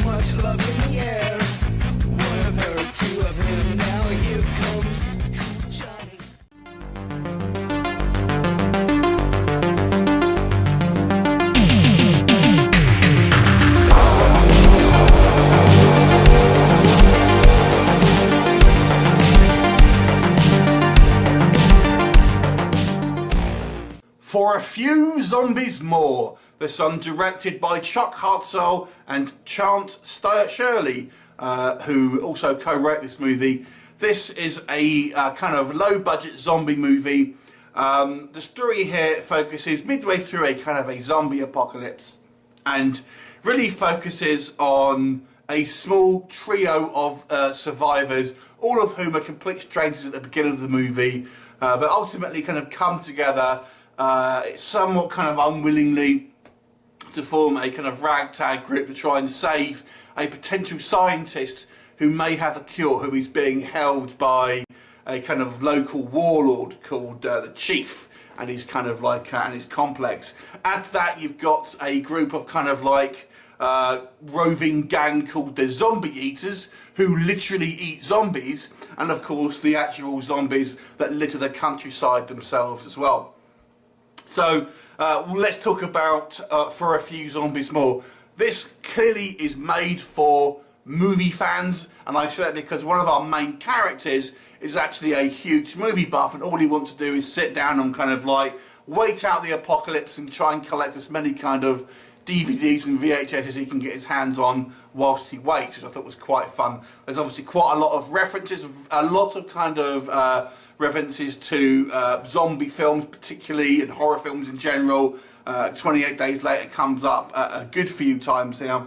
much love in the air. One of her, two of him, now here comes Johnny. For a Few Zombies More. This one directed by Chuck Hartzell and Chant Shirley, who also co-wrote this movie. This is a kind of low-budget zombie movie. The story here focuses midway through a kind of a zombie apocalypse and really focuses on a small trio of survivors, all of whom are complete strangers at the beginning of the movie, but ultimately kind of come together somewhat kind of unwillingly to form a kind of ragtag group to try and save a potential scientist who may have a cure, who is being held by a kind of local warlord called the Chief and his kind of like and his complex. Add to that you've got a group of kind of like roving gang called the Zombie Eaters, who literally eat zombies, and of course the actual zombies that litter the countryside themselves as well. So let's talk about For a Few Zombies More. This clearly is made for movie fans, and I say that because one of our main characters is actually a huge movie buff, and all he wants to do is sit down and kind of like wait out the apocalypse and try and collect as many kind of DVDs and VHS as he can get his hands on whilst he waits, which I thought was quite fun. There's obviously quite a lot of references, a lot of kind of references to zombie films particularly, and horror films in general. 28 Days Later comes up a good few times here.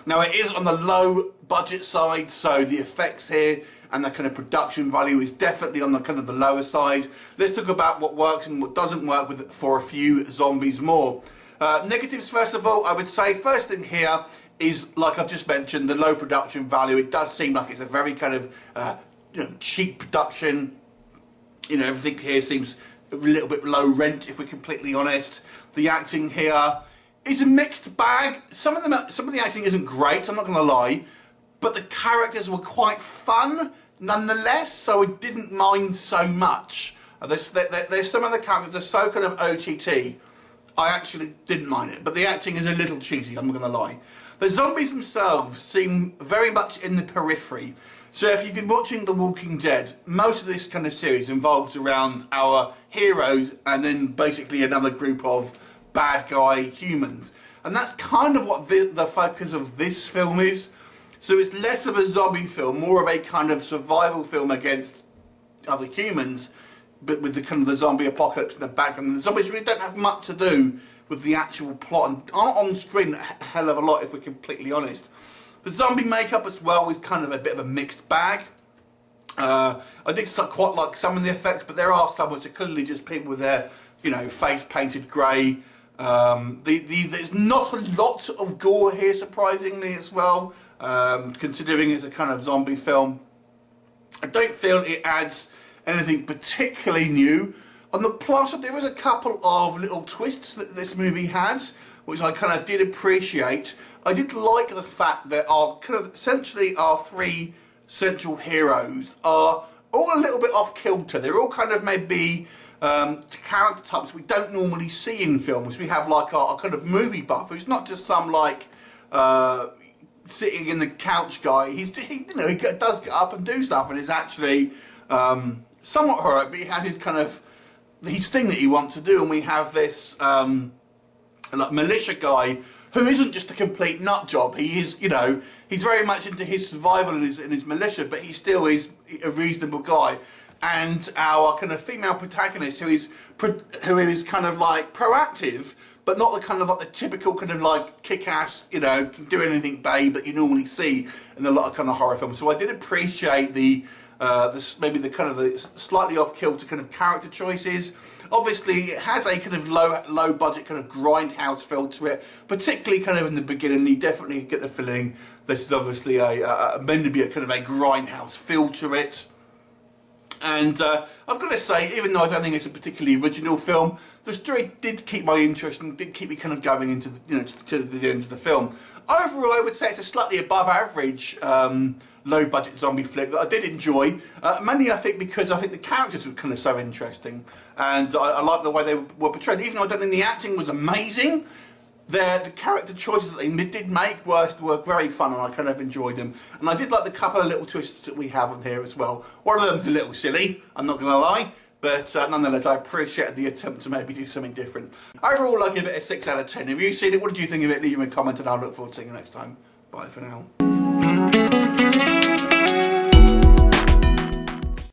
Now it is on the low budget side, so the effects here and the kind of production value is definitely on the kind of the lower side. Let's talk about what works and what doesn't work with For a Few Zombies More. Negatives first of all, I would say first thing here is, like I've just mentioned, the low production value. It does seem like it's a very kind of cheap production. You know, everything here seems a little bit low rent, if we're completely honest. The acting here is a mixed bag. Some of the acting isn't great, I'm not going to lie, but the characters were quite fun nonetheless, so I didn't mind so much. There's some of the characters are so kind of OTT, I actually didn't mind it, but the acting is a little cheesy, I'm not going to lie. The zombies themselves seem very much in the periphery. So if you've been watching The Walking Dead, most of this kind of series involves around our heroes and then basically another group of bad guy humans. And that's kind of what the focus of this film is. So it's less of a zombie film, more of a kind of survival film against other humans, but with the kind of the zombie apocalypse in the background. And the zombies really don't have much to do with the actual plot and aren't on screen a hell of a lot, if we're completely honest. The zombie makeup as well is kind of a bit of a mixed bag. I did quite like some of the effects, but there are some which are clearly just people with their, you know, face painted grey. There's not a lot of gore here, surprisingly, as well, considering it's a kind of zombie film. I don't feel it adds anything particularly new. On the plus, there was a couple of little twists that this movie has, which I kind of did appreciate. I did like the fact that our kind of essentially our three central heroes are all a little bit off kilter. They're all kind of maybe character types we don't normally see in films. We have like our kind of movie buff, who's not just some like sitting in the couch guy. He does get up and do stuff, and is actually somewhat heroic, but he has his kind of his thing that he wants to do. And we have this like militia guy who isn't just a complete nut job. He is, you know, he's very much into his survival and his militia, but he still is a reasonable guy. And our kind of female protagonist, who is kind of like proactive, but not the kind of like the typical kind of like kick-ass, you know, can do anything babe that you normally see in a lot of kind of horror films. So I did appreciate maybe the kind of the slightly off-kilter kind of character choices. Obviously, it has a kind of low budget kind of grindhouse feel to it, particularly kind of in the beginning. You definitely get the feeling this is obviously meant to be a kind of a grindhouse feel to it. And I've got to say, even though I don't think it's a particularly original film, the story did keep my interest and did keep me kind of going into the, to the end of the film. Overall, I would say it's a slightly above average low-budget zombie flick that I did enjoy, mainly I think because I think the characters were kind of so interesting, and I like the way they were portrayed. Even though I don't think the acting was amazing, the character choices that they did make were very fun, and I kind of enjoyed them. And I did like the couple of little twists that we have on here as well. One of them's a little silly, I'm not going to lie, but nonetheless I appreciated the attempt to maybe do something different. Overall, I give it a 6 out of 10. Have you seen it? What did you think of it? Leave me a comment and I'll look forward to seeing you next time. Bye for now.